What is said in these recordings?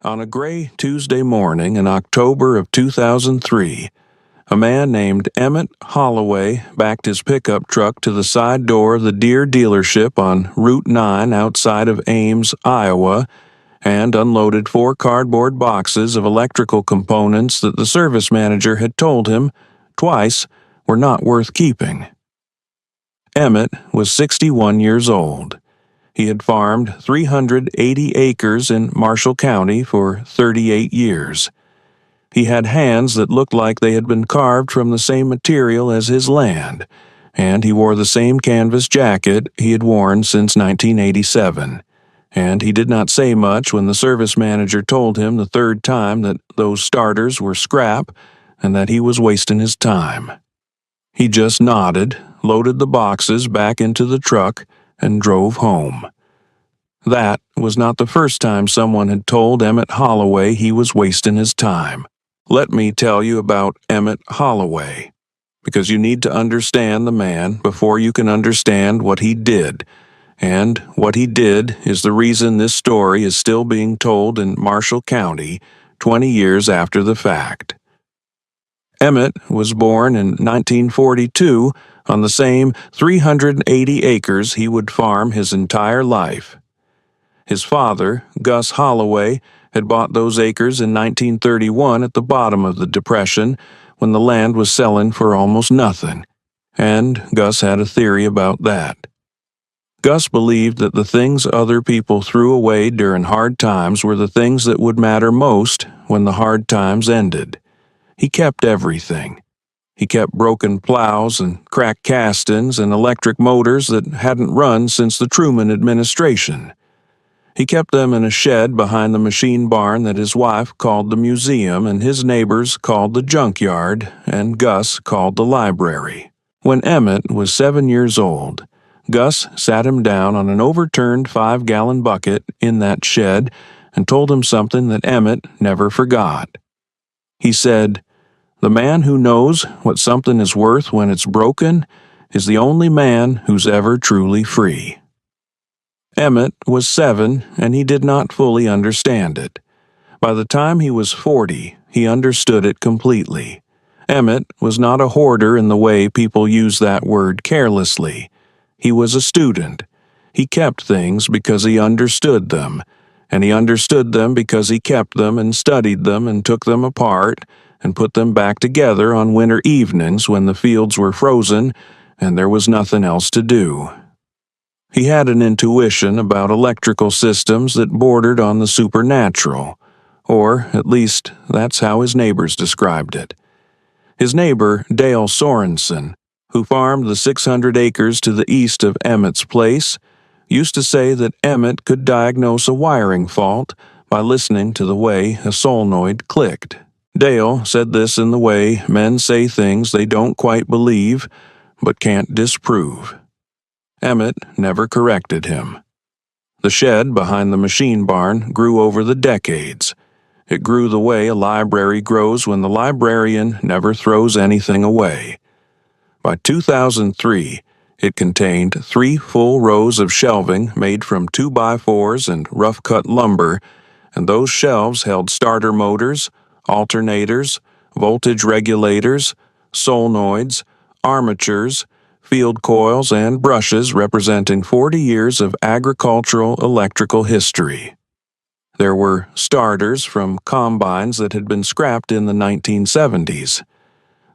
On a gray Tuesday morning in October of 2003, a man named Emmett Holloway backed his pickup truck to the side door of the Deere dealership on Route 9 outside of Ames, Iowa, and unloaded 4 cardboard boxes of electrical components that the service manager had told him, twice, were not worth keeping. Emmett was 61 years old. He had farmed 380 acres in Marshall County for 38 years. He had hands that looked like they had been carved from the same material as his land, and he wore the same canvas jacket he had worn since 1987. And he did not say much when the service manager told him the third time that those starters were scrap and that he was wasting his time. He just nodded, loaded the boxes back into the truck, and drove home. That was not the first time someone had told Emmett Holloway he was wasting his time. Let me tell you about Emmett Holloway, because you need to understand the man before you can understand what he did. And what he did is the reason this story is still being told in Marshall County 20 years after the fact. Emmett was born in 1942 on the same 380 acres he would farm his entire life. His father, Gus Holloway, had bought those acres in 1931 at the bottom of the Depression when the land was selling for almost nothing, and Gus had a theory about that. Gus believed that the things other people threw away during hard times were the things that would matter most when the hard times ended. He kept everything. He kept broken plows and cracked castings and electric motors that hadn't run since the Truman administration. He kept them in a shed behind the machine barn that his wife called the museum and his neighbors called the junkyard and Gus called the library. When Emmett was 7 years old, Gus sat him down on an overturned 5-gallon bucket in that shed and told him something that Emmett never forgot. He said, "The man who knows what something is worth when it's broken is the only man who's ever truly free." Emmett was 7, and he did not fully understand it. By the time he was 40, he understood it completely. Emmett was not a hoarder in the way people use that word carelessly. He was a student. He kept things because he understood them, and he understood them because he kept them and studied them and took them apart and put them back together on winter evenings when the fields were frozen and there was nothing else to do. He had an intuition about electrical systems that bordered on the supernatural, or at least that's how his neighbors described it. His neighbor, Dale Sorensen, who farmed the 600 acres to the east of Emmett's place, used to say that Emmett could diagnose a wiring fault by listening to the way a solenoid clicked. Dale said this in the way men say things they don't quite believe but can't disprove. Emmett never corrected him. The shed behind the machine barn grew over the decades. It grew the way a library grows when the librarian never throws anything away. By 2003, it contained 3 full rows of shelving made from 2x4s and rough-cut lumber, and those shelves held starter motors, alternators, voltage regulators, solenoids, armatures, field coils, and brushes representing 40 years of agricultural electrical history. There were starters from combines that had been scrapped in the 1970s.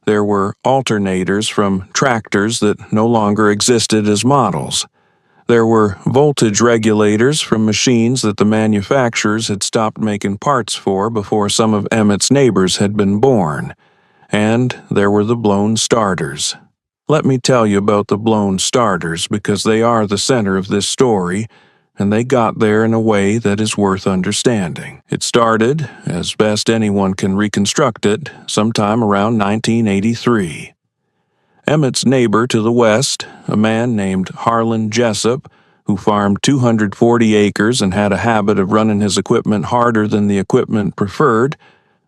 There were alternators from tractors that no longer existed as models. There were voltage regulators from machines that the manufacturers had stopped making parts for before some of Emmett's neighbors had been born. And there were the blown starters. Let me tell you about the blown starters because they are the center of this story, and they got there in a way that is worth understanding. It started, as best anyone can reconstruct it, sometime around 1983. Emmett's neighbor to the west, a man named Harlan Jessup, who farmed 240 acres and had a habit of running his equipment harder than the equipment preferred,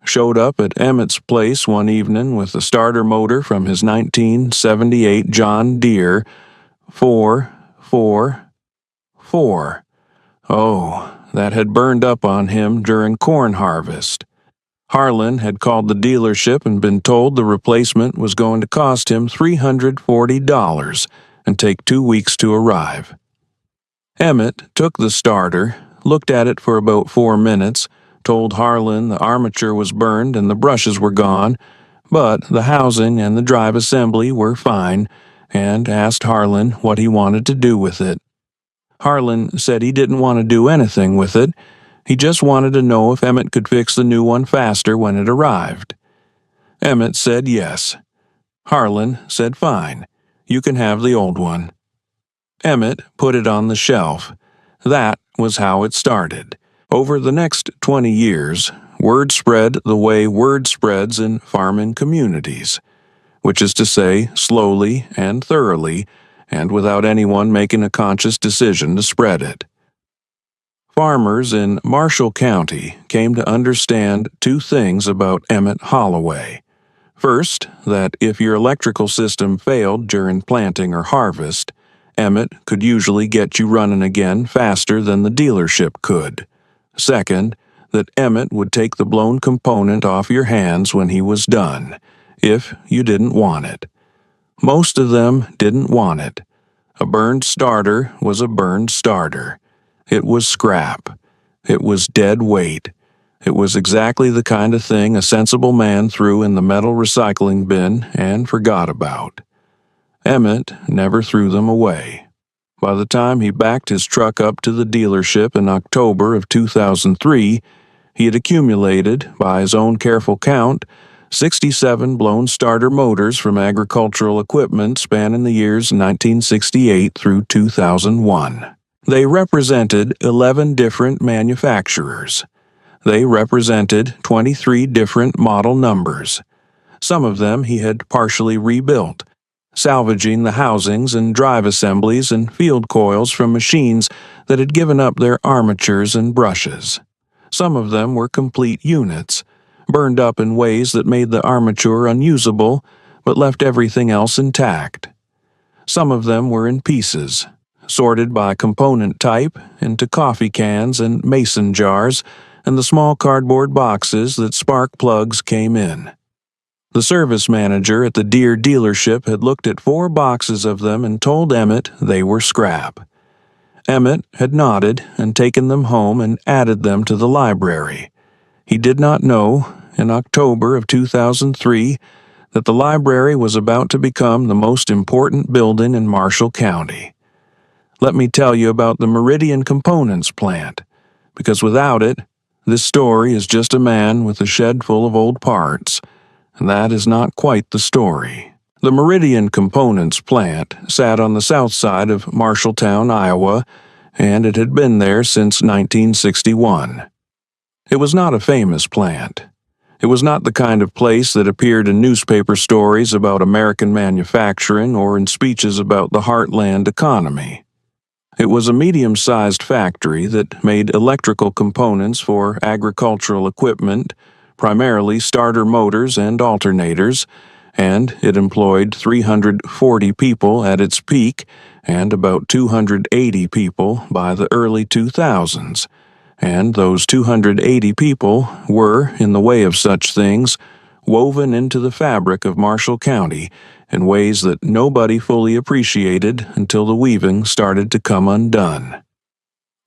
showed up at Emmett's place one evening with a starter motor from his 1978 John Deere 444. Oh, that had burned up on him during corn harvest. Harlan had called the dealership and been told the replacement was going to cost him $340 and take 2 weeks to arrive. Emmett took the starter, looked at it for about 4 minutes, told Harlan the armature was burned and the brushes were gone, but the housing and the drive assembly were fine, and asked Harlan what he wanted to do with it. Harlan said he didn't want to do anything with it. He just wanted to know if Emmett could fix the new one faster when it arrived. Emmett said yes. Harlan said fine, you can have the old one. Emmett put it on the shelf. That was how it started. Over the next 20 years, word spread the way word spreads in farming communities, which is to say, slowly and thoroughly, and without anyone making a conscious decision to spread it. Farmers in Marshall County came to understand 2 things about Emmett Holloway. First, that if your electrical system failed during planting or harvest, Emmett could usually get you running again faster than the dealership could. Second, that Emmett would take the blown component off your hands when he was done, if you didn't want it. Most of them didn't want it. A burned starter was a burned starter. It was scrap. It was dead weight. It was exactly the kind of thing a sensible man threw in the metal recycling bin and forgot about. Emmett never threw them away. By the time he backed his truck up to the dealership in October of 2003, he had accumulated, by his own careful count, 67 blown starter motors from agricultural equipment spanning the years 1968 through 2001. They represented 11 different manufacturers. They represented 23 different model numbers. Some of them he had partially rebuilt, salvaging the housings and drive assemblies and field coils from machines that had given up their armatures and brushes. Some of them were complete units, burned up in ways that made the armature unusable but left everything else intact. Some of them were in pieces, sorted by component type into coffee cans and mason jars and the small cardboard boxes that spark plugs came in. The service manager at the Deere dealership had looked at 4 boxes of them and told Emmett they were scrap. Emmett had nodded and taken them home and added them to the library. He did not know, in October of 2003, that the library was about to become the most important building in Marshall County. Let me tell you about the Meridian Components plant, because without it, this story is just a man with a shed full of old parts. And that is not quite the story. The Meridian Components plant sat on the south side of Marshalltown, Iowa, and it had been there since 1961. It was not a famous plant. It was not the kind of place that appeared in newspaper stories about American manufacturing or in speeches about the heartland economy. It was a medium-sized factory that made electrical components for agricultural equipment, primarily starter motors and alternators, and it employed 340 people at its peak and about 280 people by the early 2000s, and those 280 people were, in the way of such things, woven into the fabric of Marshall County in ways that nobody fully appreciated until the weaving started to come undone.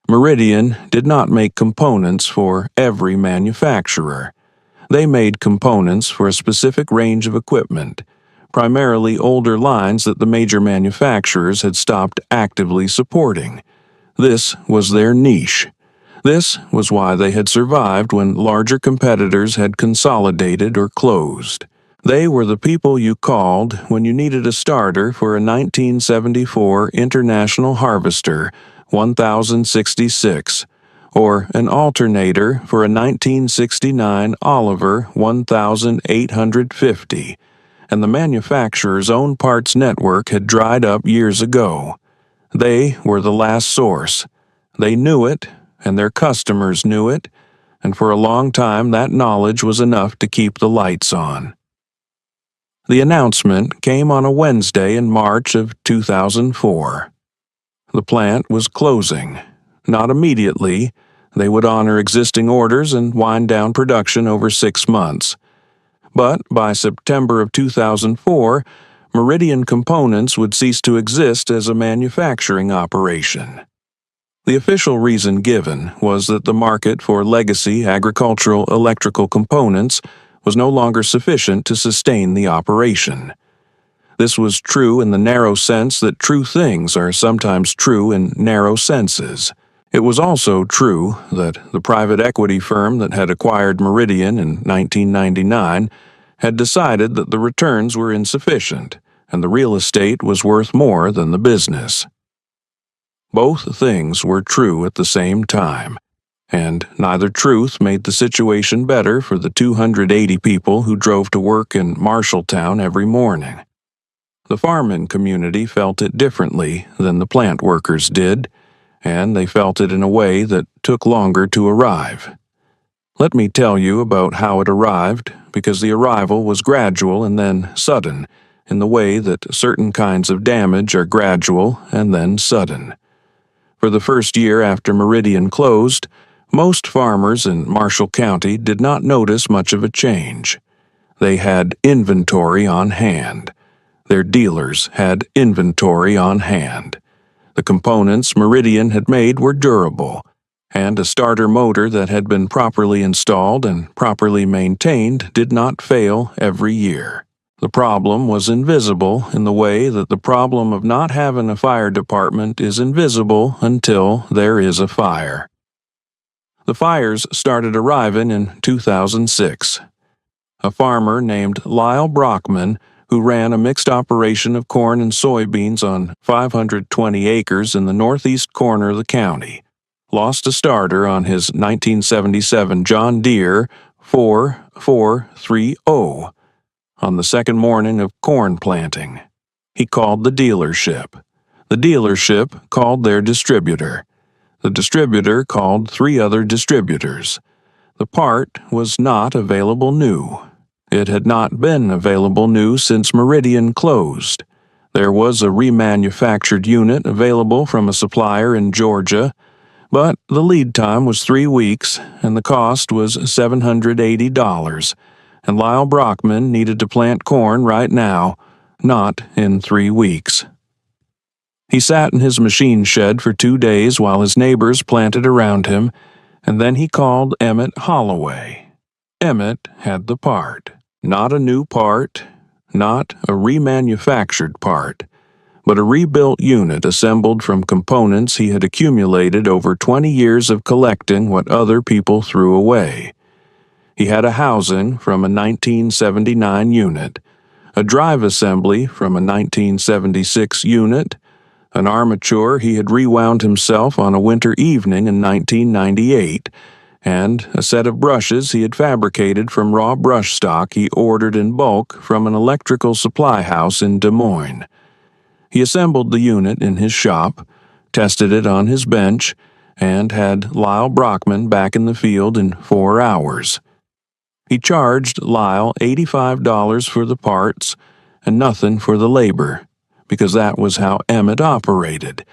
Meridian did not make components for every manufacturer. They made components for a specific range of equipment, primarily older lines that the major manufacturers had stopped actively supporting. This was their niche. This was why they had survived when larger competitors had consolidated or closed. They were the people you called when you needed a starter for a 1974 International Harvester 1066, or an alternator for a 1969 Oliver 1850, and the manufacturer's own parts network had dried up years ago. They were the last source. They knew it, and their customers knew it, and for a long time that knowledge was enough to keep the lights on. The announcement came on a Wednesday in March of 2004. The plant was closing. Not immediately. They would honor existing orders and wind down production over 6 months. But by September of 2004, Meridian Components would cease to exist as a manufacturing operation. The official reason given was that the market for legacy agricultural electrical components was no longer sufficient to sustain the operation. This was true in the narrow sense that true things are sometimes true in narrow senses. It was also true that the private equity firm that had acquired Meridian in 1999 had decided that the returns were insufficient and the real estate was worth more than the business. Both things were true at the same time, and neither truth made the situation better for the 280 people who drove to work in Marshalltown every morning. The farming community felt it differently than the plant workers did, and they felt it in a way that took longer to arrive. Let me tell you about how it arrived, because the arrival was gradual and then sudden, in the way that certain kinds of damage are gradual and then sudden. For the first year after Meridian closed, most farmers in Marshall County did not notice much of a change. They had inventory on hand. Their dealers had inventory on hand. The components Meridian had made were durable, and a starter motor that had been properly installed and properly maintained did not fail every year. The problem was invisible in the way that the problem of not having a fire department is invisible until there is a fire. The fires started arriving in 2006. A farmer named Lyle Brockman, who ran a mixed operation of corn and soybeans on 520 acres in the northeast corner of the county, lost a starter on his 1977 John Deere 4430 on the second morning of corn planting. He called the dealership. The dealership called their distributor. The distributor called 3 other distributors. The part was not available new. It had not been available new since Meridian closed. There was a remanufactured unit available from a supplier in Georgia, but the lead time was 3 weeks and the cost was $780, and Lyle Brockman needed to plant corn right now, not in 3 weeks. He sat in his machine shed for 2 days while his neighbors planted around him, and then he called Emmett Holloway. Emmett had the part. Not a new part, not a remanufactured part, but a rebuilt unit assembled from components he had accumulated over 20 years of collecting what other people threw away. He had a housing from a 1979 unit, a drive assembly from a 1976 unit, an armature he had rewound himself on a winter evening in 1998, and a set of brushes he had fabricated from raw brush stock he ordered in bulk from an electrical supply house in Des Moines. He assembled the unit in his shop, tested it on his bench, and had Lyle Brockman back in the field in 4 hours. He charged Lyle $85 for the parts and nothing for the labor, because that was how Emmett operated,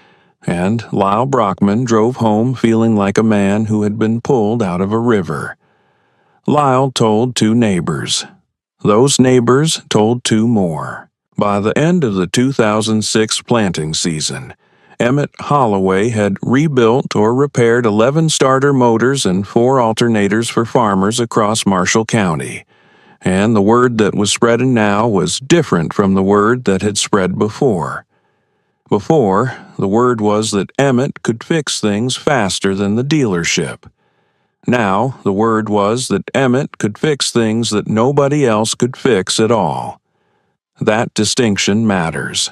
and Lyle Brockman drove home feeling like a man who had been pulled out of a river. Lyle told 2 neighbors. Those neighbors told 2 more. By the end of the 2006 planting season, Emmett Holloway had rebuilt or repaired 11 starter motors and 4 alternators for farmers across Marshall County, and the word that was spreading now was different from the word that had spread before. Before, the word was that Emmett could fix things faster than the dealership. Now, the word was that Emmett could fix things that nobody else could fix at all. That distinction matters.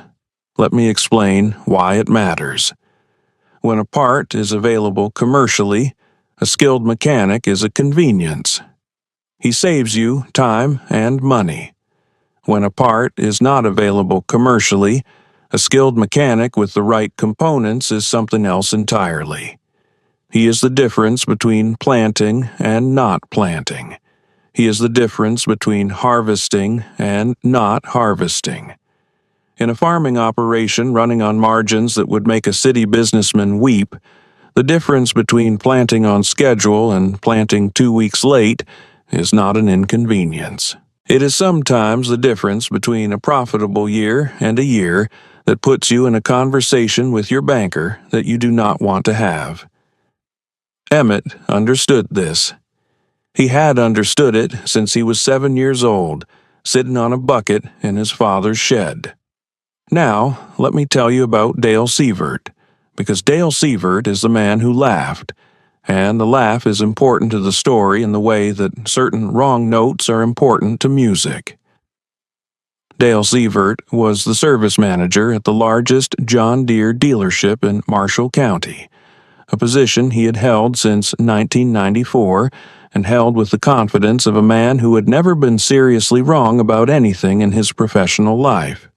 Let me explain why it matters. When a part is available commercially, a skilled mechanic is a convenience. He saves you time and money. When a part is not available commercially, a skilled mechanic with the right components is something else entirely. He is the difference between planting and not planting. He is the difference between harvesting and not harvesting. In a farming operation running on margins that would make a city businessman weep, The difference between planting on schedule and planting 2 weeks late is not an inconvenience. It is sometimes the difference between a profitable year and a year that puts you in a conversation with your banker that you do not want to have. Emmett understood this. He had understood it since he was 7 years old, sitting on a bucket in his father's shed. Now, let me tell you about Dale Sievert, because Dale Sievert is the man who laughed, and the laugh is important to the story in the way that certain wrong notes are important to music. Dale Sievert was the service manager at the largest John Deere dealership in Marshall County, a position he had held since 1994 and held with the confidence of a man who had never been seriously wrong about anything in his professional life.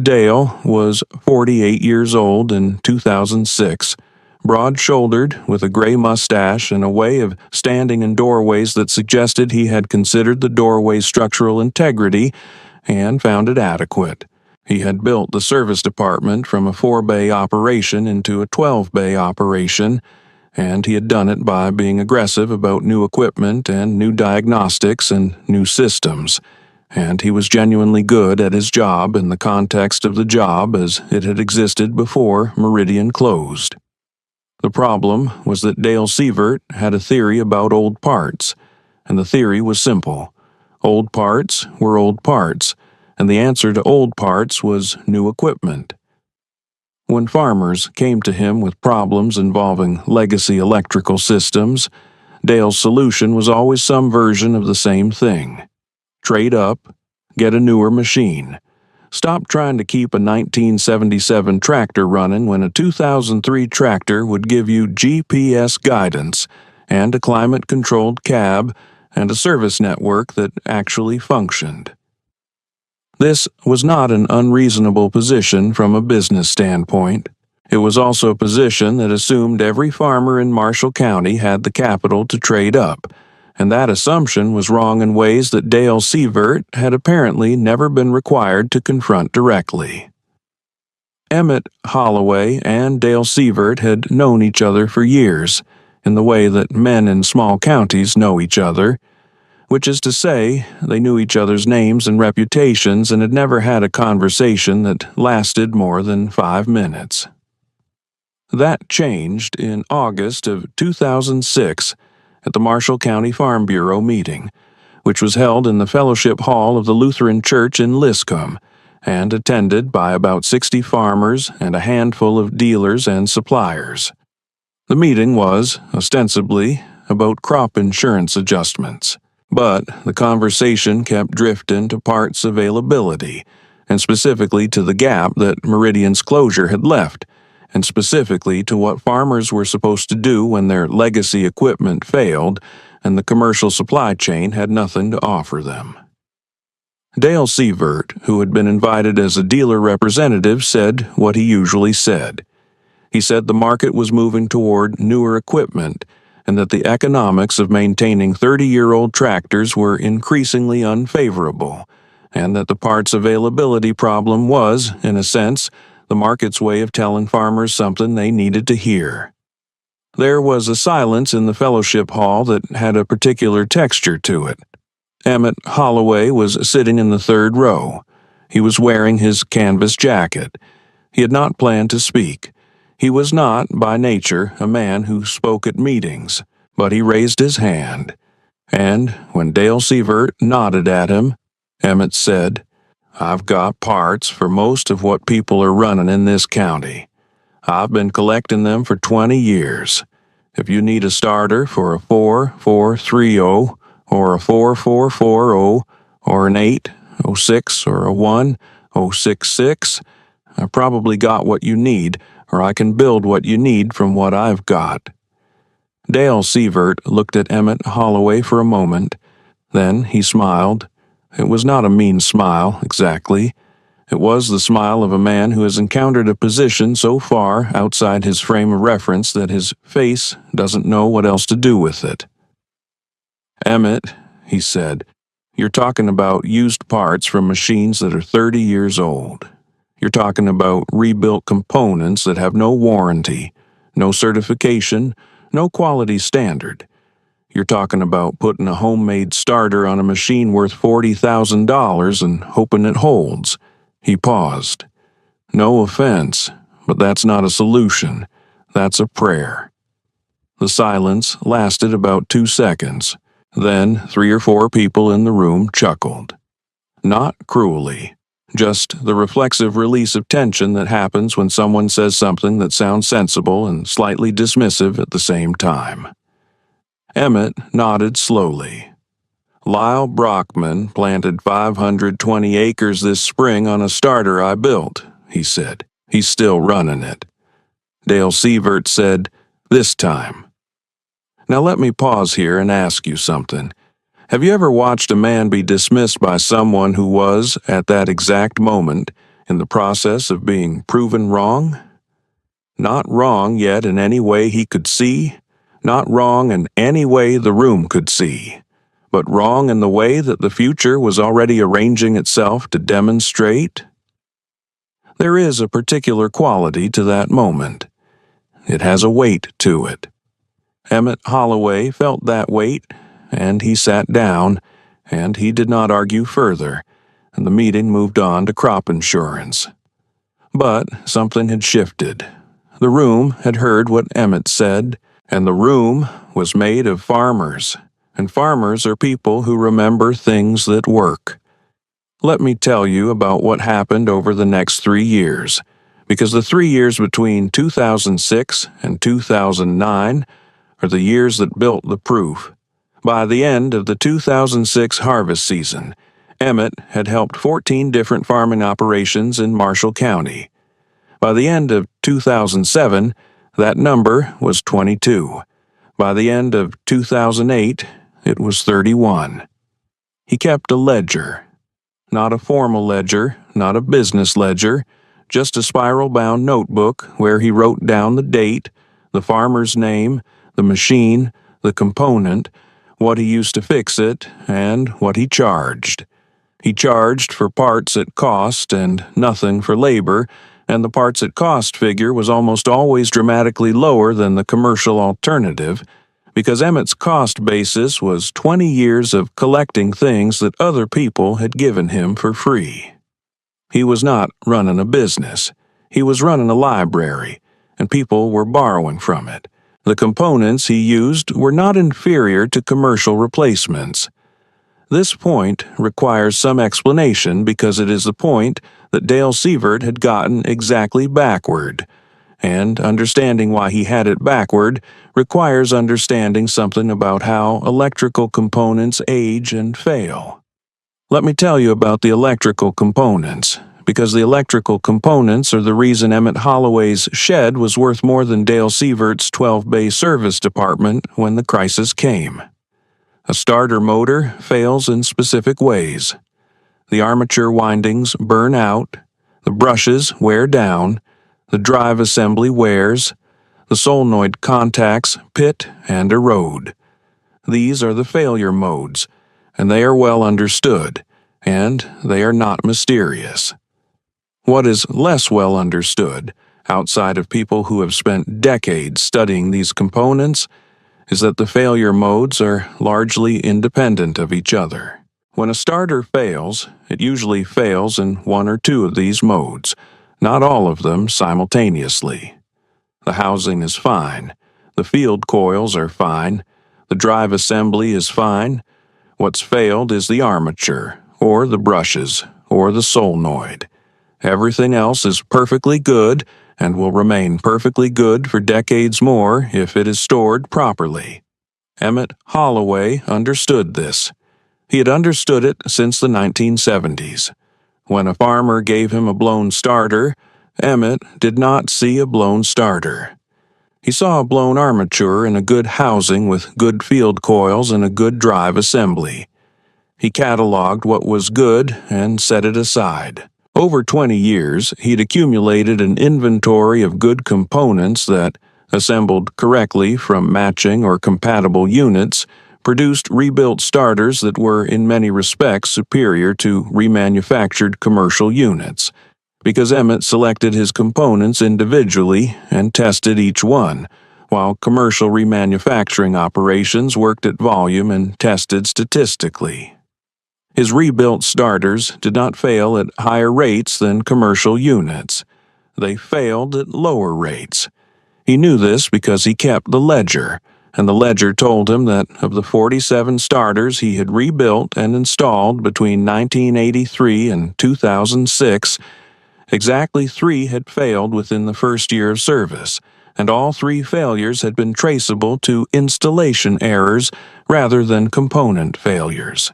Dale was 48 years old in 2006, broad-shouldered, with a gray mustache and a way of standing in doorways that suggested he had considered the doorway's structural integrity and found it adequate. He had built the service department from a 4-bay operation into a 12-bay operation, and he had done it by being aggressive about new equipment and new diagnostics and new systems. And he was genuinely good at his job in the context of the job as it had existed before Meridian closed. The problem was that Dale Sievert had a theory about old parts, and the theory was simple. Old parts were old parts, and the answer to old parts was new equipment. When farmers came to him with problems involving legacy electrical systems, Dale's solution was always some version of the same thing. Trade up, get a newer machine. Stop trying to keep a 1977 tractor running when a 2003 tractor would give you GPS guidance and a climate-controlled cab and a service network that actually functioned. This was not an unreasonable position from a business standpoint. It was also a position that assumed every farmer in Marshall County had the capital to trade up, and that assumption was wrong in ways that Dale Sievert had apparently never been required to confront directly. Emmett Holloway and Dale Sievert had known each other for years, in the way that men in small counties know each other, which is to say, they knew each other's names and reputations and had never had a conversation that lasted more than 5 minutes. That changed in August of 2006, at the Marshall County Farm Bureau meeting, which was held in the Fellowship Hall of the Lutheran Church in Liscombe, and attended by about 60 farmers and a handful of dealers and suppliers. The meeting was, ostensibly, about crop insurance adjustments, but the conversation kept drifting to parts availability, and specifically to the gap that Meridian's closure had left, and specifically to what farmers were supposed to do when their legacy equipment failed and the commercial supply chain had nothing to offer them. Dale Sievert, who had been invited as a dealer representative, said what he usually said. He said the market was moving toward newer equipment and that the economics of maintaining 30-year-old tractors were increasingly unfavorable, and that the parts availability problem was, in a sense, the market's way of telling farmers something they needed to hear. There was a silence in the fellowship hall that had a particular texture to it. Emmett Holloway was sitting in the third row. He was wearing his canvas jacket. He had not planned to speak. He was not, by nature, a man who spoke at meetings, but he raised his hand. And when Dale Sievert nodded at him, Emmett said, "I've got parts for most of what people are running in this county. I've been collecting them for 20 years. If you need a starter for a 4430 or a 4440 or an 806 or a 1066, I probably got what you need, or I can build what you need from what I've got." Dale Sievert looked at Emmett Holloway for a moment. Then he smiled. It was not a mean smile, exactly. It was the smile of a man who has encountered a position so far outside his frame of reference that his face doesn't know what else to do with it. "Emmett," he said, "you're talking about used parts from machines that are 30 years old. You're talking about rebuilt components that have no warranty, No certification, no quality standard. You're talking about putting a homemade starter on a machine worth $40,000 and hoping it holds. He paused. No offense, but that's not a solution. That's a prayer. The silence lasted about 2 seconds. Then 3 or 4 people in the room chuckled. Not cruelly, just the reflexive release of tension that happens when someone says something that sounds sensible and slightly dismissive at the same time. Emmett nodded slowly. Lyle Brockman planted 520 acres this spring on a starter I built, he said. He's still running it. Dale Sievert said, this time. Now let me pause here and ask you something. Have you ever watched a man be dismissed by someone who was, at that exact moment, in the process of being proven wrong? Not wrong yet in any way he could see, not wrong in any way the room could see, but wrong in the way that the future was already arranging itself to demonstrate? There is a particular quality to that moment. It has a weight to it. Emmett Holloway felt that weight, and he sat down, and he did not argue further, and the meeting moved on to crop insurance. But something had shifted. The room had heard what Emmett said, and the room was made of farmers, and farmers are people who remember things that work. Let me tell you about what happened over the next 3 years, because the 3 years between 2006 and 2009 are the years that built the proof. By the end of the 2006 harvest season, Emmett had helped 14 different farming operations in Marshall County. By the end of 2007, that number was 22. By the end of 2008, it was 31. He kept a ledger. Not a formal ledger, not a business ledger, just a spiral-bound notebook where he wrote down the date, the farmer's name, the machine, the component, what he used to fix it, and what he charged. He charged for parts at cost and nothing for labor, and the parts at cost figure was almost always dramatically lower than the commercial alternative, because Emmett's cost basis was 20 years of collecting things that other people had given him for free. He was not running a business. He was running a library, and people were borrowing from it. The components he used were not inferior to commercial replacements. This point requires some explanation because it is the point that Dale Sievert had gotten exactly backward, and understanding why he had it backward requires understanding something about how electrical components age and fail. Let me tell you about the electrical components, because the electrical components are the reason Emmett Holloway's shed was worth more than Dale Sievert's 12-bay service department when the crisis came. A starter motor fails in specific ways. The armature windings burn out, the brushes wear down, the drive assembly wears, the solenoid contacts pit and erode. These are the failure modes, and they are well understood, and they are not mysterious. What is less well understood, outside of people who have spent decades studying these components, is that the failure modes are largely independent of each other. When a starter fails, it usually fails in one or two of these modes, not all of them simultaneously. The housing is fine, the field coils are fine, the drive assembly is fine. What's failed is the armature, or the brushes, or the solenoid. Everything else is perfectly good and will remain perfectly good for decades more if it is stored properly. Emmett Holloway understood this. He had understood it since the 1970s. When a farmer gave him a blown starter, Emmett did not see a blown starter. He saw a blown armature in a good housing with good field coils and a good drive assembly. He cataloged what was good and set it aside. Over 20 years, he'd accumulated an inventory of good components that, assembled correctly from matching or compatible units, produced rebuilt starters that were in many respects superior to remanufactured commercial units. because Emmett selected his components individually and tested each one, while commercial remanufacturing operations worked at volume and tested statistically. His rebuilt starters did not fail at higher rates than commercial units. They failed at lower rates. He knew this because he kept the ledger, and the ledger told him that of the 47 starters he had rebuilt and installed between 1983 and 2006, exactly 3 had failed within the first year of service, and all 3 failures had been traceable to installation errors rather than component failures.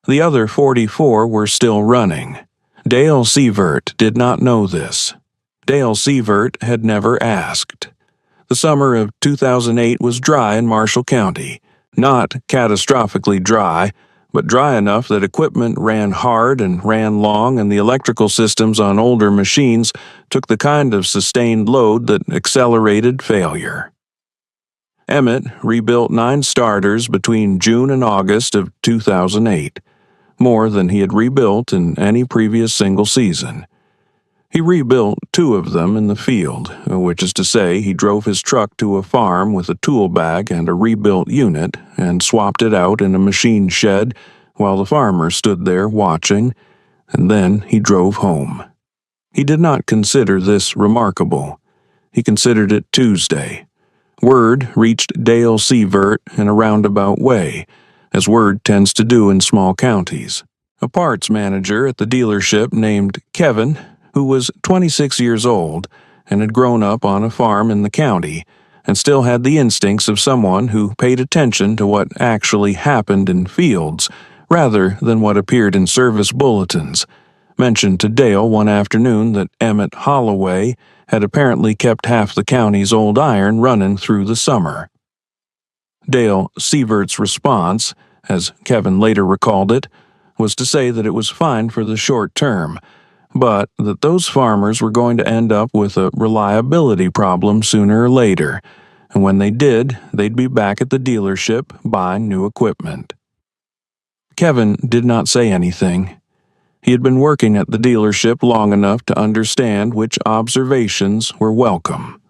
The other 44 were still running. Dale Sievert did not know this. Dale Sievert had never asked. The summer of 2008 was dry in Marshall County. Not catastrophically dry, but dry enough that equipment ran hard and ran long, and the electrical systems on older machines took the kind of sustained load that accelerated failure. Emmett rebuilt 9 starters between June and August of 2008, more than he had rebuilt in any previous single season. He rebuilt 2 of them in the field, which is to say he drove his truck to a farm with a tool bag and a rebuilt unit and swapped it out in a machine shed while the farmer stood there watching, and then he drove home. He did not consider this remarkable. He considered it Tuesday. Word reached Dale Sievert in a roundabout way, as word tends to do in small counties. A parts manager at the dealership named Kevin, who was 26 years old and had grown up on a farm in the county and still had the instincts of someone who paid attention to what actually happened in fields rather than what appeared in service bulletins, mentioned to Dale one afternoon that Emmett Holloway had apparently kept half the county's old iron running through the summer. Dale Sievert's response, as Kevin later recalled it, was to say that it was fine for the short term, but that those farmers were going to end up with a reliability problem sooner or later, and when they did, they'd be back at the dealership buying new equipment. Kevin did not say anything. He had been working at the dealership long enough to understand which observations were welcome.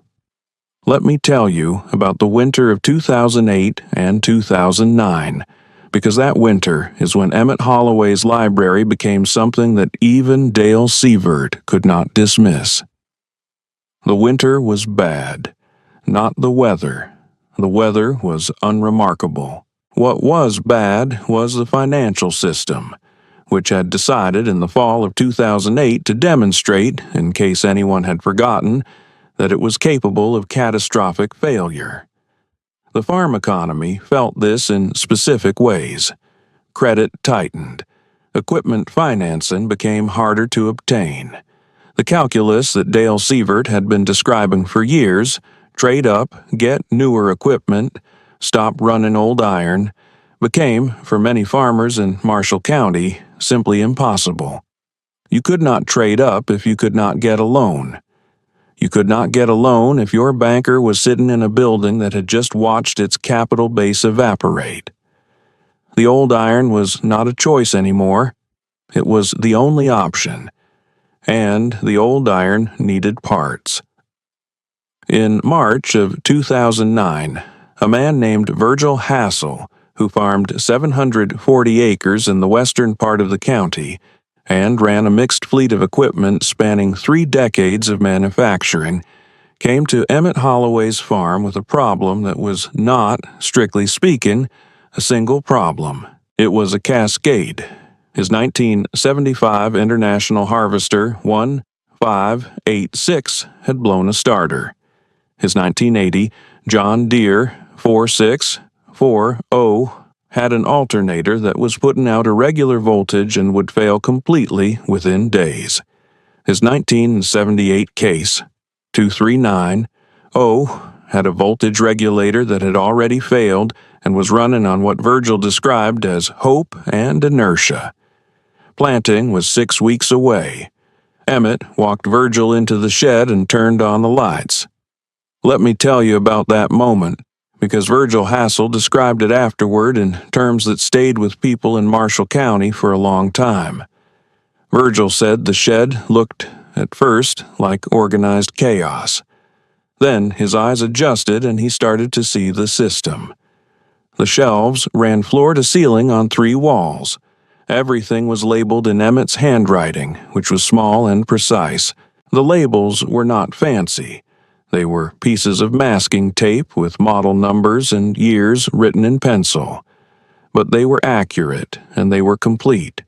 Let me tell you about the winter of 2008 and 2009, because that winter is when Emmett Holloway's library became something that even Dale Sievert could not dismiss. The winter was bad, not the weather. The weather was unremarkable. What was bad was the financial system, which had decided in the fall of 2008 to demonstrate, in case anyone had forgotten, that it was capable of catastrophic failure. The farm economy felt this in specific ways. Credit tightened. Equipment financing became harder to obtain. The calculus that Dale Sievert had been describing for years, trade up, get newer equipment, stop running old iron, became, for many farmers in Marshall County, simply impossible. You could not trade up if you could not get a loan. You could not get a loan if your banker was sitting in a building that had just watched its capital base evaporate. The old iron was not a choice anymore. It was the only option. And the old iron needed parts. In March of 2009, a man named Virgil Hassel, who farmed 740 acres in the western part of the county and ran a mixed fleet of equipment spanning 3 decades of manufacturing, came to Emmett Holloway's farm with a problem that was not, strictly speaking, a single problem. It was a cascade. His 1975 International Harvester 1586 had blown a starter. His 1980 John Deere 4640 had an alternator that was putting out irregular voltage and would fail completely within days. His 1978 Case 2390 had a voltage regulator that had already failed and was running on what Virgil described as hope and inertia. Planting was 6 weeks away. Emmett walked Virgil into the shed and turned on the lights. Let me tell you about that moment, because Virgil Hassel described it afterward in terms that stayed with people in Marshall County for a long time. Virgil said the shed looked at first like organized chaos. Then his eyes adjusted and he started to see the system. The shelves ran floor to ceiling on 3 walls. Everything was labeled in Emmett's handwriting, which was small and precise. The labels were not fancy. They were pieces of masking tape with model numbers and years written in pencil. But they were accurate, and they were complete.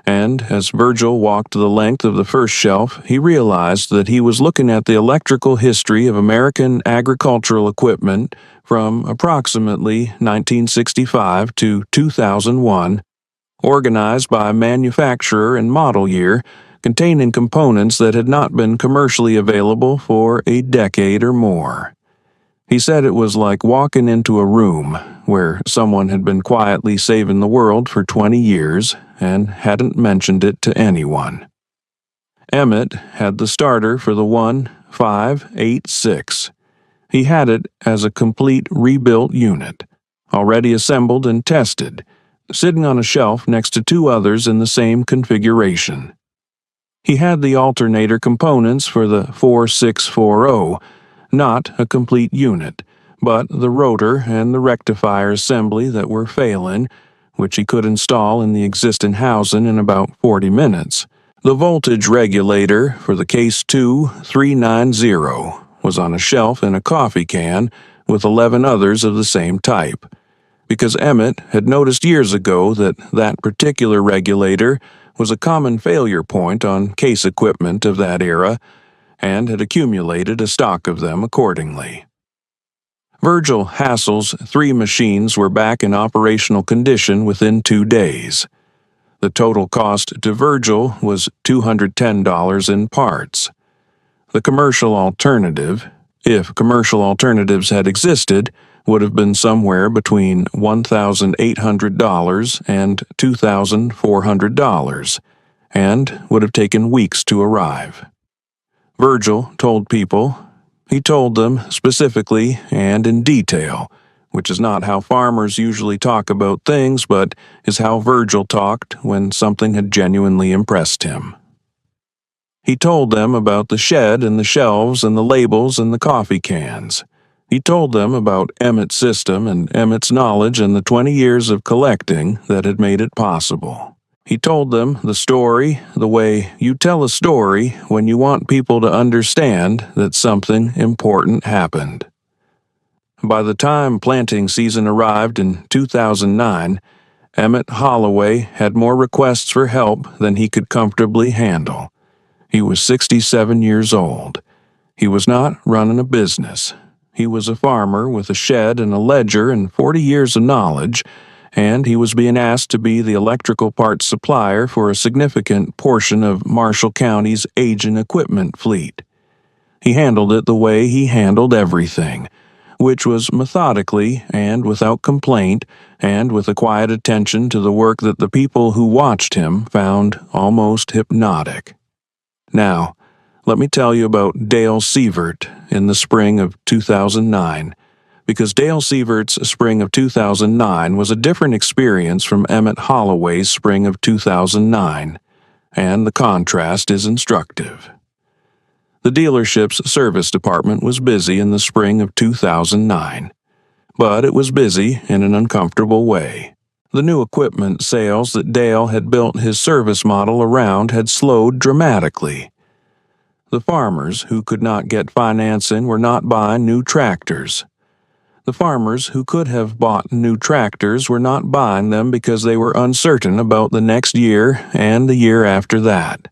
And as Virgil walked the length of the first shelf, he realized that he was looking at the electrical history of American agricultural equipment from approximately 1965 to 2001, organized by manufacturer and model year, containing components that had not been commercially available for a decade or more. He said it was like walking into a room where someone had been quietly saving the world for 20 years and hadn't mentioned it to anyone. Emmett had the starter for the 1586. He had it as a complete rebuilt unit, already assembled and tested, sitting on a shelf next to 2 others in the same configuration. He had the alternator components for the 4640, not a complete unit, but the rotor and the rectifier assembly that were failing, which he could install in the existing housing in about 40 minutes. The voltage regulator for the Case 2390 was on a shelf in a coffee can with 11 others of the same type, because Emmett had noticed years ago that that particular regulator was a common failure point on case equipment of that era, and had accumulated a stock of them accordingly. Virgil Hassel's 3 machines were back in operational condition within 2 days. The total cost to Virgil was $210 in parts. The commercial alternative, if commercial alternatives had existed, would have been somewhere between $1,800 and $2,400, and would have taken weeks to arrive. Virgil told people. He told them specifically and in detail, which is not how farmers usually talk about things, but is how Virgil talked when something had genuinely impressed him. He told them about the shed and the shelves and the labels and the coffee cans. He told them about Emmett's system and Emmett's knowledge and the 20 years of collecting that had made it possible. He told them the story, the way you tell a story when you want people to understand that something important happened. By the time planting season arrived in 2009, Emmett Holloway had more requests for help than he could comfortably handle. He was 67 years old. He was not running a business. He was a farmer with a shed and a ledger and 40 years of knowledge, and he was being asked to be the electrical parts supplier for a significant portion of Marshall County's aging equipment fleet. He handled it the way he handled everything, which was methodically and without complaint, and with a quiet attention to the work that the people who watched him found almost hypnotic. Now, let me tell you about Dale Sievert in the spring of 2009, because Dale Sievert's spring of 2009 was a different experience from Emmett Holloway's spring of 2009, and the contrast is instructive. The dealership's service department was busy in the spring of 2009, but it was busy in an uncomfortable way. The new equipment sales that Dale had built his service model around had slowed dramatically. The farmers who could not get financing were not buying new tractors. The farmers who could have bought new tractors were not buying them because they were uncertain about the next year and the year after that.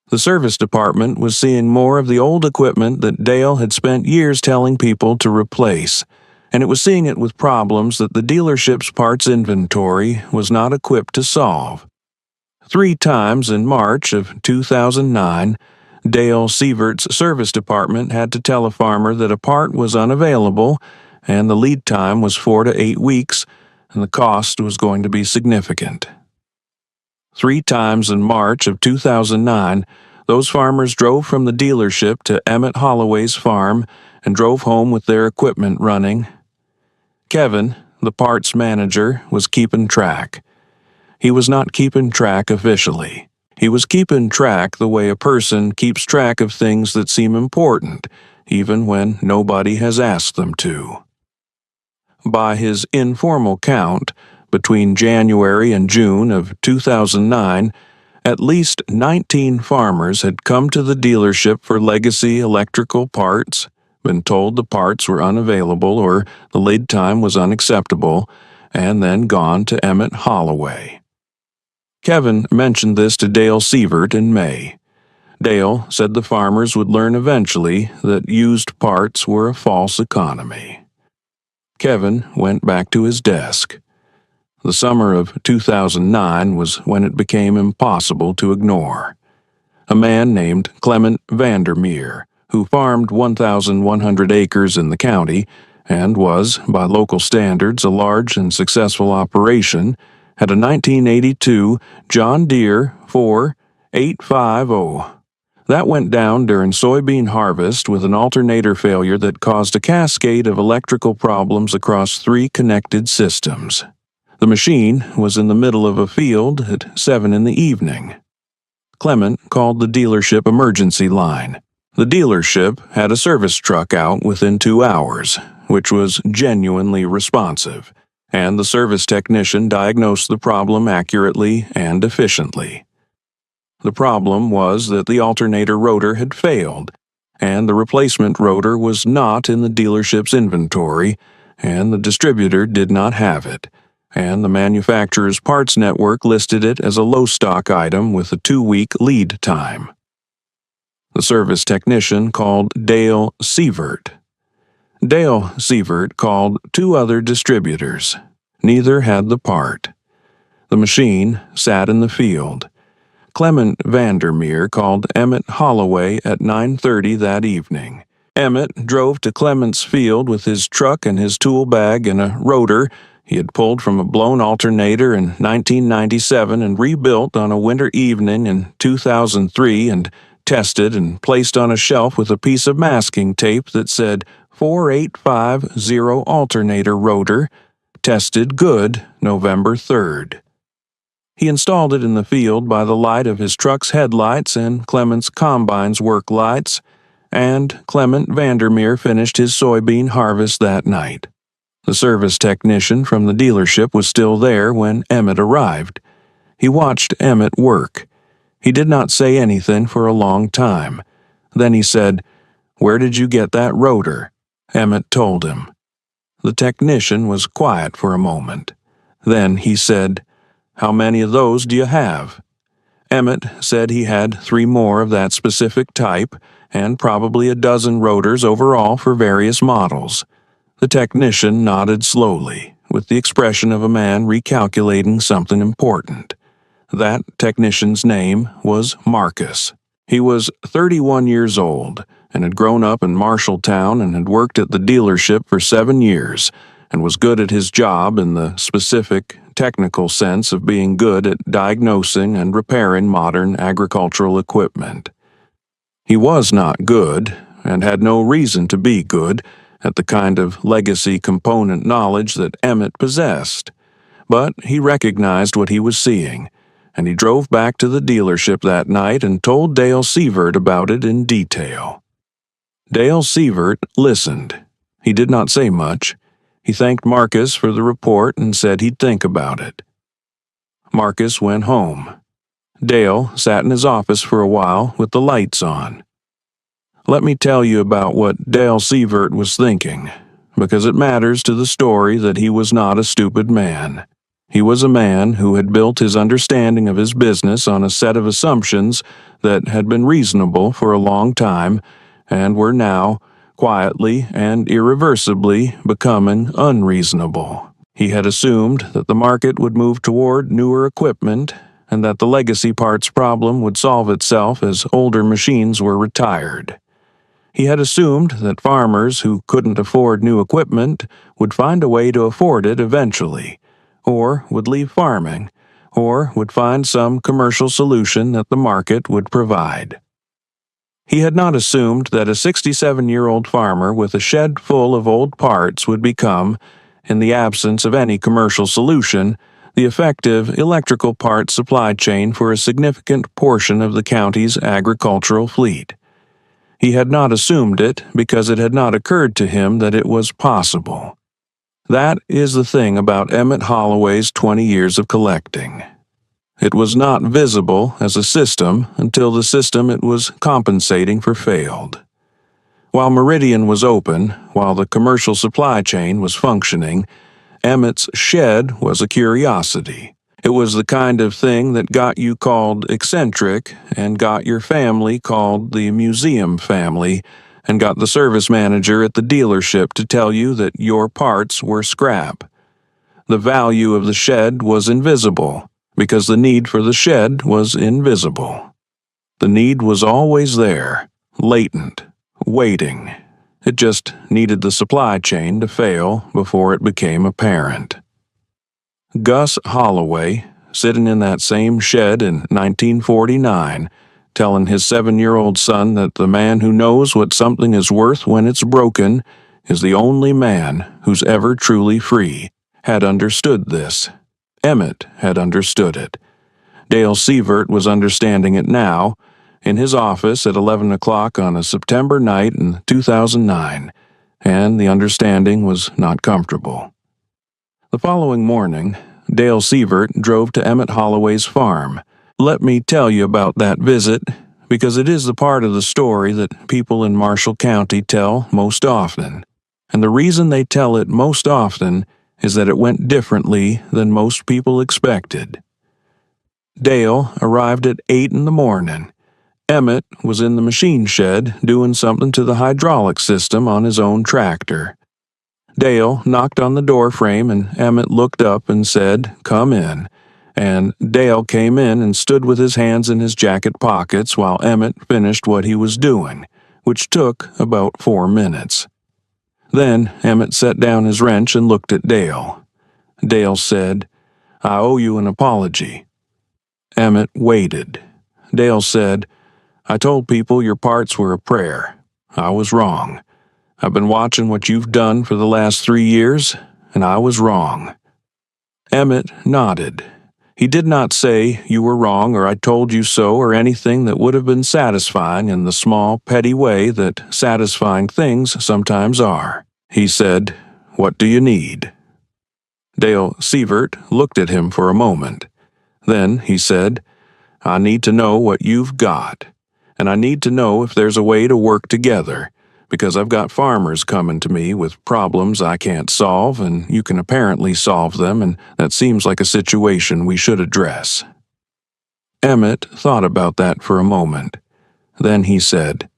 The service department was seeing more of the old equipment that Dale had spent years telling people to replace, and it was seeing it with problems that the dealership's parts inventory was not equipped to solve. 3 times in March of 2009, Dale Sievert's service department had to tell a farmer that a part was unavailable, and the lead time was 4 to 8 weeks, and the cost was going to be significant. 3 times in March of 2009, those farmers drove from the dealership to Emmett Holloway's farm and drove home with their equipment running. Kevin, the parts manager, was keeping track. He was not keeping track officially. He was keeping track the way a person keeps track of things that seem important, even when nobody has asked them to. By his informal count, between January and June of 2009, at least 19 farmers had come to the dealership for legacy electrical parts, been told the parts were unavailable or the lead time was unacceptable, and then gone to Emmett Holloway. Kevin mentioned this to Dale Sievert in May. Dale said the farmers would learn eventually that used parts were a false economy. Kevin went back to his desk. The summer of 2009 was when it became impossible to ignore. A man named Clement Vandermeer, who farmed 1,100 acres in the county and was, by local standards, a large and successful operation, had a 1982 John Deere 4850. That went down during soybean harvest with an alternator failure that caused a cascade of electrical problems across 3 connected systems. The machine was in the middle of a field at 7 in the evening. Clement called the dealership emergency line. The dealership had a service truck out within 2 hours, which was genuinely responsive, and the service technician diagnosed the problem accurately and efficiently. The problem was that the alternator rotor had failed, and the replacement rotor was not in the dealership's inventory, and the distributor did not have it, and the manufacturer's parts network listed it as a low-stock item with a 2-week lead time. The service technician called Dale Sievert. Dale Sievert called 2 other distributors. Neither had the part. The machine sat in the field. Clement Vandermeer called Emmett Holloway at 9:30 that evening. Emmett drove to Clement's field with his truck and his tool bag and a rotor he had pulled from a blown alternator in 1997 and rebuilt on a winter evening in 2003 and tested and placed on a shelf with a piece of masking tape that said 4850 alternator rotor, tested good November 3rd. He installed it in the field by the light of his truck's headlights and Clement's combine's work lights, and Clement Vandermeer finished his soybean harvest that night. The service technician from the dealership was still there when Emmett arrived. He watched Emmett work. He did not say anything for a long time. Then he said, "Where did you get that rotor?" Emmett told him. The technician was quiet for a moment. Then he said, "How many of those do you have?" Emmett said he had 3 more of that specific type, and probably a dozen rotors overall for various models. The technician nodded slowly, with the expression of a man recalculating something important. That technician's name was Marcus. He was 31 years old, and had grown up in Marshalltown and had worked at the dealership for 7 years, and was good at his job in the specific, technical sense of being good at diagnosing and repairing modern agricultural equipment. He was not good, and had no reason to be good, at the kind of legacy component knowledge that Emmett possessed. But he recognized what he was seeing, and he drove back to the dealership that night and told Dale Sievert about it in detail. Dale Sievert listened. He did not say much. He thanked Marcus for the report and said he'd think about it. Marcus went home. Dale sat in his office for a while with the lights on. Let me tell you about what Dale Sievert was thinking, because it matters to the story that he was not a stupid man. He was a man who had built his understanding of his business on a set of assumptions that had been reasonable for a long time and were now, quietly and irreversibly, becoming unreasonable. He had assumed that the market would move toward newer equipment and that the legacy parts problem would solve itself as older machines were retired. He had assumed that farmers who couldn't afford new equipment would find a way to afford it eventually, or would leave farming, or would find some commercial solution that the market would provide. He had not assumed that a 67-year-old farmer with a shed full of old parts would become, in the absence of any commercial solution, the effective electrical parts supply chain for a significant portion of the county's agricultural fleet. He had not assumed it because it had not occurred to him that it was possible. That is the thing about Emmett Holloway's 20 years of collecting. It was not visible as a system until the system it was compensating for failed. While Meridian was open, while the commercial supply chain was functioning, Emmett's shed was a curiosity. It was the kind of thing that got you called eccentric and got your family called the museum family and got the service manager at the dealership to tell you that your parts were scrap. The value of the shed was invisible because the need for the shed was invisible. The need was always there, latent, waiting. It just needed the supply chain to fail before it became apparent. Gus Holloway, sitting in that same shed in 1949, telling his 7-year-old son that the man who knows what something is worth when it's broken is the only man who's ever truly free, had understood this. Emmett had understood it. Dale Sievert was understanding it now, in his office at 11 o'clock on a September night in 2009, and the understanding was not comfortable. The following morning, Dale Sievert drove to Emmett Holloway's farm. Let me tell you about that visit, because it is the part of the story that people in Marshall County tell most often. And the reason they tell it most often is that it went differently than most people expected. Dale arrived at 8 in the morning. Emmett was in the machine shed doing something to the hydraulic system on his own tractor. Dale knocked on the door frame and Emmett looked up and said, "Come in." And Dale came in and stood with his hands in his jacket pockets while Emmett finished what he was doing, which took about 4 minutes. Then Emmett set down his wrench and looked at Dale. Dale said, "I owe you an apology." Emmett waited. Dale said, "I told people your parts were a prayer. I was wrong. I've been watching what you've done for the last 3 years, and I was wrong." Emmett nodded. He did not say, "You were wrong," or "I told you so," or anything that would have been satisfying in the small, petty way that satisfying things sometimes are. He said, "What do you need?" Dale Sievert looked at him for a moment. Then he said, "I need to know what you've got, and I need to know if there's a way to work together, because I've got farmers coming to me with problems I can't solve, and you can apparently solve them, and that seems like a situation we should address." Emmett thought about that for a moment. Then he said,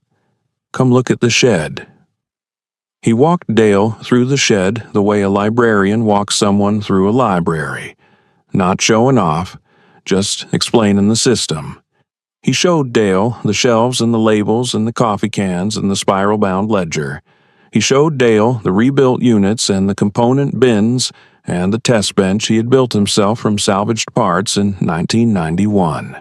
"Come look at the shed." He walked Dale through the shed the way a librarian walks someone through a library, not showing off, just explaining the system. He showed Dale the shelves and the labels and the coffee cans and the spiral-bound ledger. He showed Dale the rebuilt units and the component bins and the test bench he had built himself from salvaged parts in 1991.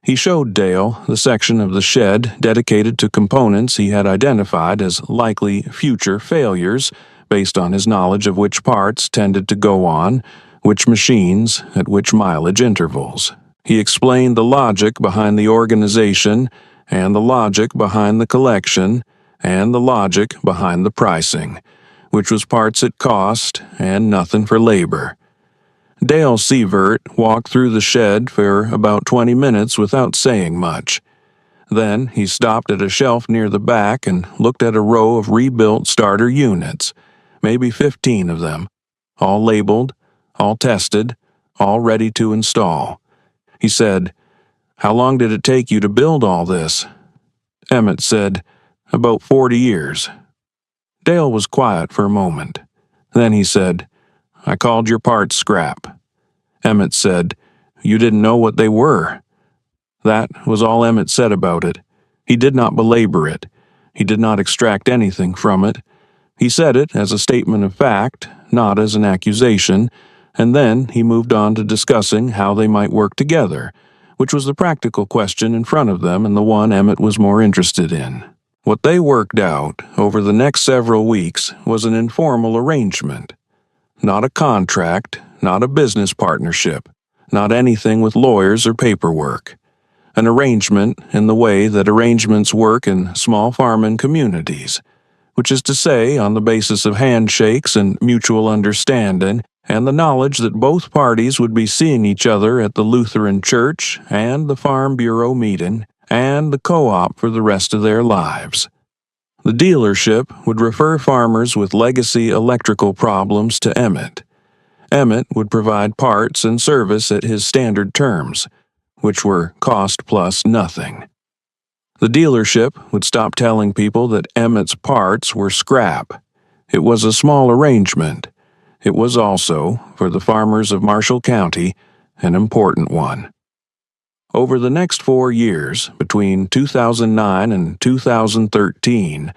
He showed Dale the section of the shed dedicated to components he had identified as likely future failures based on his knowledge of which parts tended to go on, which machines, at which mileage intervals. He explained the logic behind the organization and the logic behind the collection and the logic behind the pricing, which was parts at cost and nothing for labor. Dale Sievert walked through the shed for about 20 minutes without saying much. Then he stopped at a shelf near the back and looked at a row of rebuilt starter units, maybe 15 of them, all labeled, all tested, all ready to install. He said, "How long did it take you to build all this?" Emmett said, "About 40 years." Dale was quiet for a moment. Then he said, "I called your parts scrap." Emmett said, "You didn't know what they were." That was all Emmett said about it. He did not belabor it. He did not extract anything from it. He said it as a statement of fact, not as an accusation, and then he moved on to discussing how they might work together, which was the practical question in front of them and the one Emmett was more interested in. What they worked out over the next several weeks was an informal arrangement. Not a contract, not a business partnership, not anything with lawyers or paperwork. An arrangement in the way that arrangements work in small farming communities, which is to say, on the basis of handshakes and mutual understanding, and the knowledge that both parties would be seeing each other at the Lutheran church and the Farm Bureau meeting and the co-op for the rest of their lives. The dealership would refer farmers with legacy electrical problems to Emmett. Emmett would provide parts and service at his standard terms, which were cost plus nothing. The dealership would stop telling people that Emmett's parts were scrap. It was a small arrangement. It was also, for the farmers of Marshall County, an important one. Over the next 4 years, between 2009 and 2013,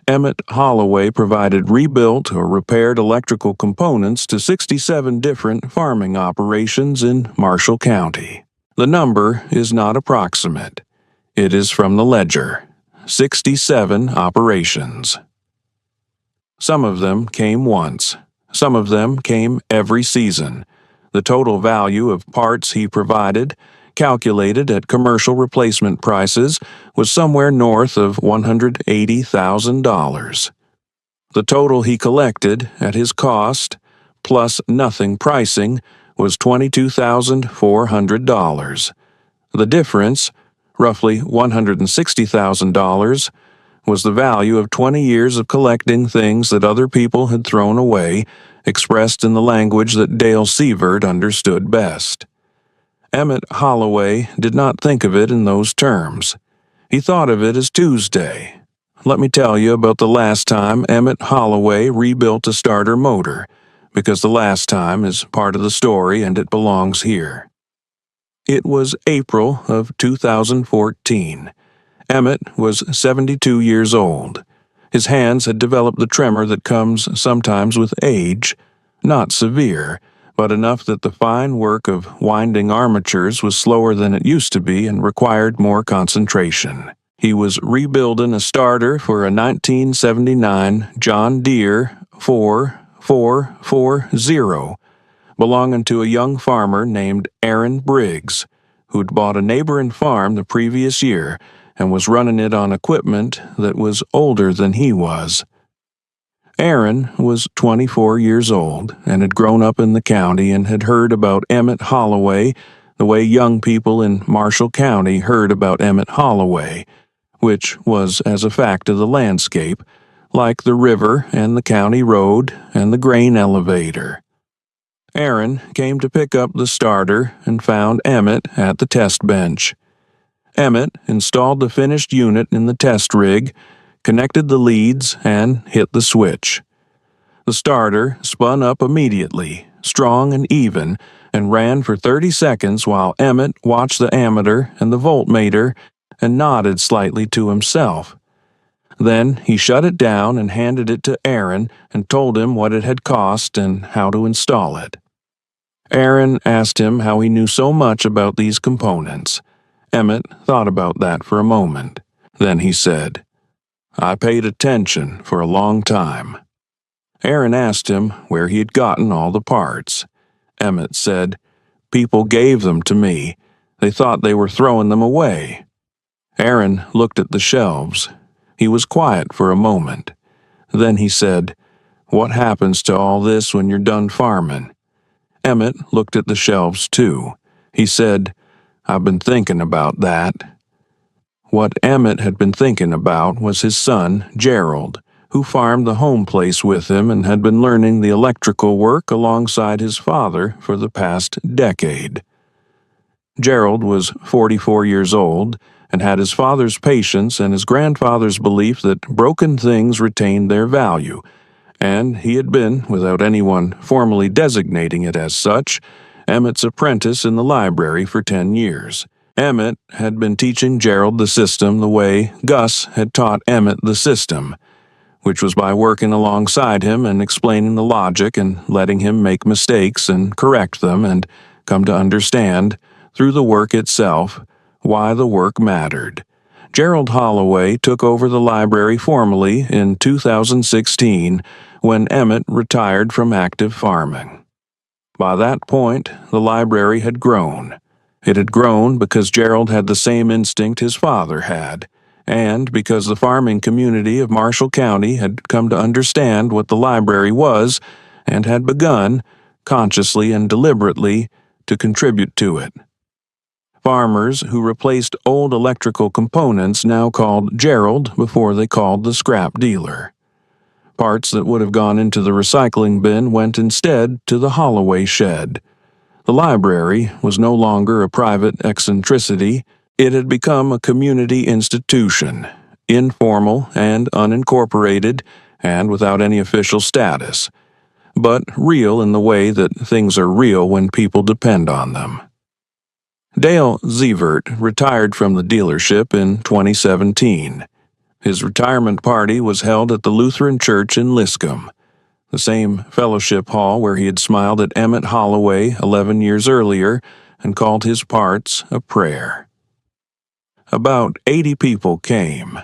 Emmett Holloway provided rebuilt or repaired electrical components to 67 different farming operations in Marshall County. The number is not approximate. It is from the ledger. 67 operations. Some of them came once. Some of them came every season. The total value of parts he provided, calculated at commercial replacement prices, was somewhere north of $180,000. The total he collected at his cost, plus nothing pricing, was $22,400. The difference, roughly $160,000, was the value of 20 years of collecting things that other people had thrown away, expressed in the language that Dale Sievert understood best. Emmett Holloway did not think of it in those terms. He thought of it as Tuesday. Let me tell you about the last time Emmett Holloway rebuilt a starter motor, because the last time is part of the story and it belongs here. It was April of 2014. Emmett was 72 years old. His hands had developed the tremor that comes sometimes with age, not severe, but enough that the fine work of winding armatures was slower than it used to be and required more concentration. He was rebuilding a starter for a 1979 John Deere 4440, belonging to a young farmer named Aaron Briggs, who'd bought a neighboring farm the previous year and was running it on equipment that was older than he was. Aaron was 24 years old and had grown up in the county and had heard about Emmett Holloway the way young people in Marshall County heard about Emmett Holloway, which was as a fact of the landscape, like the river and the county road and the grain elevator. Aaron came to pick up the starter and found Emmett at the test bench. Emmett installed the finished unit in the test rig, connected the leads, and hit the switch. The starter spun up immediately, strong and even, and ran for 30 seconds while Emmett watched the ammeter and the voltmeter and nodded slightly to himself. Then he shut it down and handed it to Aaron and told him what it had cost and how to install it. Aaron asked him how he knew so much about these components. Emmett thought about that for a moment. Then he said, "I paid attention for a long time." Aaron asked him where he had gotten all the parts. Emmett said, "People gave them to me. They thought they were throwing them away." Aaron looked at the shelves. He was quiet for a moment. Then he said, "What happens to all this when you're done farming?" Emmett looked at the shelves too. He said, "I've been thinking about that." What Emmett had been thinking about was his son, Gerald, who farmed the home place with him and had been learning the electrical work alongside his father for the past decade. Gerald was 44 years old and had his father's patience and his grandfather's belief that broken things retained their value, and he had been, without anyone formally designating it as such, Emmett's apprentice in the library for 10 years. Emmett had been teaching Gerald the system the way Gus had taught Emmett the system, which was by working alongside him and explaining the logic and letting him make mistakes and correct them and come to understand, through the work itself, why the work mattered. Gerald Holloway took over the library formally in 2016 when Emmett retired from active farming. By that point, the library had grown. It had grown because Gerald had the same instinct his father had, and because the farming community of Marshall County had come to understand what the library was and had begun, consciously and deliberately, to contribute to it. Farmers who replaced old electrical components now called Gerald before they called the scrap dealer. Parts that would have gone into the recycling bin went instead to the Holloway shed. The library was no longer a private eccentricity. It had become a community institution, informal and unincorporated and without any official status, but real in the way that things are real when people depend on them. Dale Zevert retired from the dealership in 2017. His retirement party was held at the Lutheran Church in Liscombe, the same fellowship hall where he had smiled at Emmett Holloway 11 years earlier and called his parts a prayer. About 80 people came.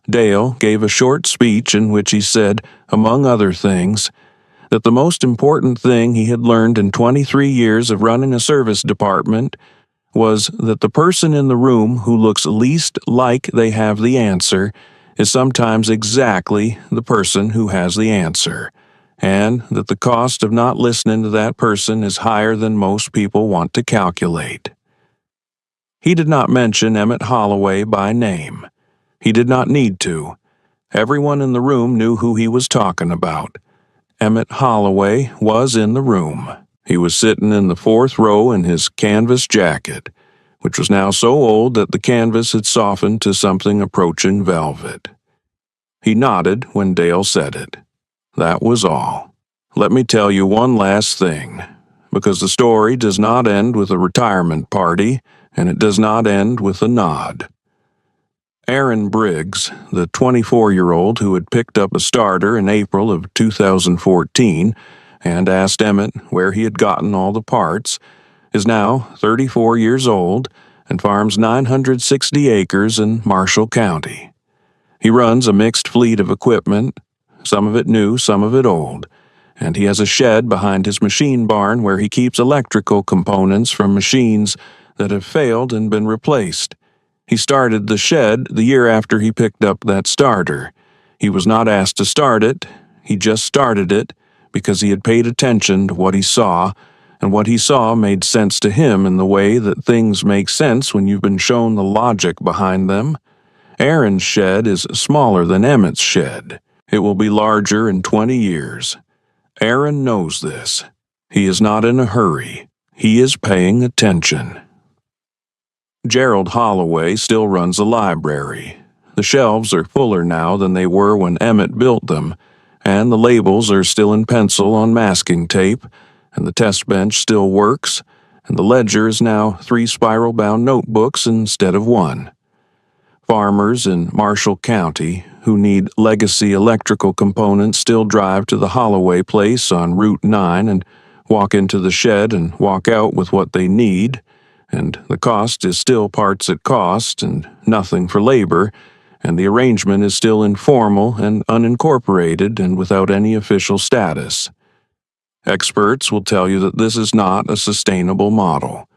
Dale gave a short speech in which he said, among other things, that the most important thing he had learned in 23 years of running a service department was that the person in the room who looks least like they have the answer is sometimes exactly the person who has the answer, and that the cost of not listening to that person is higher than most people want to calculate. He did not mention Emmett Holloway by name. He did not need to. Everyone in the room knew who he was talking about. Emmett Holloway was in the room. He was sitting in the fourth row in his canvas jacket, which was now so old that the canvas had softened to something approaching velvet. He nodded when Dale said it. That was all. Let me tell you one last thing, because the story does not end with a retirement party, and it does not end with a nod. Aaron Briggs, the 24-year-old who had picked up a starter in April of 2014 and asked Emmett where he had gotten all the parts, is now 34 years old and farms 960 acres in Marshall County. He runs a mixed fleet of equipment, some of it new, some of it old, and he has a shed behind his machine barn where he keeps electrical components from machines that have failed and been replaced. He started the shed the year after he picked up that starter. He was not asked to start it, he just started it because he had paid attention to what he saw, and what he saw made sense to him in the way that things make sense when you've been shown the logic behind them. Aaron's shed is smaller than Emmett's shed. It will be larger in 20 years. Aaron knows this. He is not in a hurry. He is paying attention. Gerald Holloway still runs a library. The shelves are fuller now than they were when Emmett built them, and the labels are still in pencil on masking tape, and the test bench still works, and the ledger is now 3 spiral-bound notebooks instead of 1. Farmers in Marshall County who need legacy electrical components still drive to the Holloway place on Route 9 and walk into the shed and walk out with what they need, and the cost is still parts at cost and nothing for labor, and the arrangement is still informal and unincorporated and without any official status. Experts will tell you that this is not a sustainable model.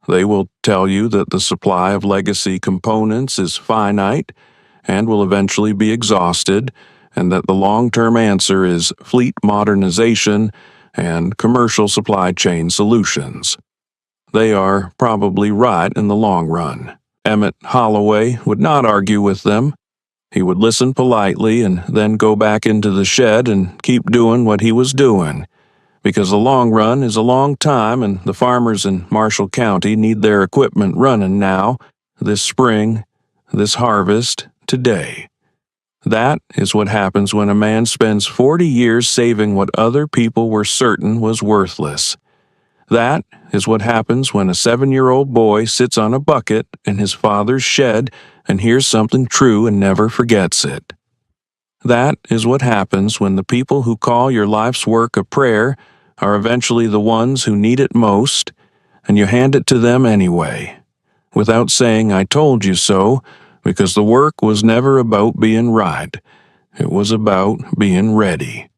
They will tell you that the supply of legacy components is finite and will eventually be exhausted, and that the long-term answer is fleet modernization and commercial supply chain solutions. They are probably right in the long run. Emmett Holloway would not argue with them. He would listen politely and then go back into the shed and keep doing what he was doing, because the long run is a long time and the farmers in Marshall County need their equipment running now, this spring, this harvest, today. That is what happens when a man spends 40 years saving what other people were certain was worthless. That is what happens when a 7-year-old boy sits on a bucket in his father's shed and hears something true and never forgets it. That is what happens when the people who call your life's work a prayer are eventually the ones who need it most, and you hand it to them anyway, without saying "I told you so," because the work was never about being right. It was about being ready.